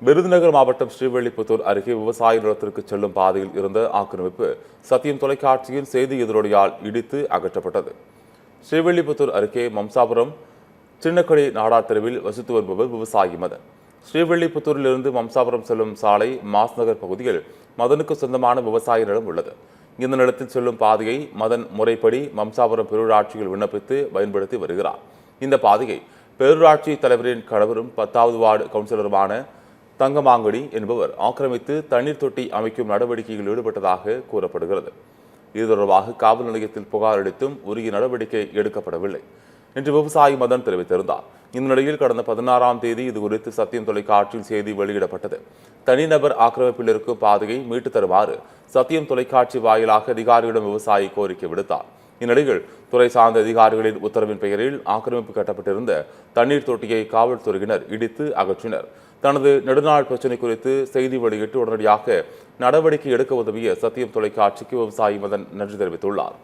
விருதுநகர் மாவட்டம் ஸ்ரீவில்லிபுத்தூர் அருகே விவசாய நிலத்திற்கு செல்லும் பாதையில் இருந்த ஆக்கிரமிப்பு சத்தியம் தொலைக்காட்சியின் செய்தி எதிரொலியால் இடித்து அகற்றப்பட்டது. ஸ்ரீவில்லிபுத்தூர் அருகே மம்சாபுரம் சின்னக்கடை நாடார் தெருவில் வசித்து வருபவர் விவசாயி மதன். ஸ்ரீவில்லிபுத்தூரிலிருந்து மம்சாபுரம் செல்லும் சாலை மாஸ் நகர் பகுதியில் மதனுக்கு சொந்தமான விவசாய நிலம் உள்ளது. இந்த நிலத்தில் செல்லும் பாதையை மதன் முறைப்படி மம்சாபுரம் பேரூராட்சியில் விண்ணப்பித்து பயன்படுத்தி வருகிறார். இந்த பாதையை பேரூராட்சி தலைவரின் கணவரும் 10வது வார்டு கவுன்சிலருமான தங்கமாங்கடி என்பவர் ஆக்கிரமித்து தண்ணீர் தொட்டி அமைக்கும் நடவடிக்கையில் ஈடுபட்டதாக கூறப்படுகிறது. இது தொடர்பாக காவல் நிலையத்தில் புகார் அளித்தும் உரிய நடவடிக்கை எடுக்கப்படவில்லை என்று விவசாயி மதன் தெரிவித்திருந்தார். இந்நிலையில் கடந்த 16ஆம் தேதி இதுகுறித்து சத்தியம் தொலைக்காட்சியில் செய்தி வெளியிடப்பட்டது. தனிநபர் ஆக்கிரமிப்பில் இருக்கும் பாதையை மீட்டு தருமாறு சத்தியம் தொலைக்காட்சி வாயிலாக அதிகாரிகளிடம் விவசாயி கோரிக்கை விடுத்தார். இந்நிலையில் துறை சார்ந்த அதிகாரிகளின் உத்தரவின் பெயரில் ஆக்கிரமிப்பு கட்டப்பட்டிருந்த தண்ணீர் தொட்டியை காவல்துறையினர் இடித்து அகற்றினர். தனது நெடுநாள் பிரச்சினை குறித்து செய்தி வெளியிட்டு உடனடியாக நடவடிக்கை எடுக்க உதவிய சத்தியம் தொலைக்காட்சிக்கு விவசாயி மதன் நன்றி தெரிவித்துள்ளார்.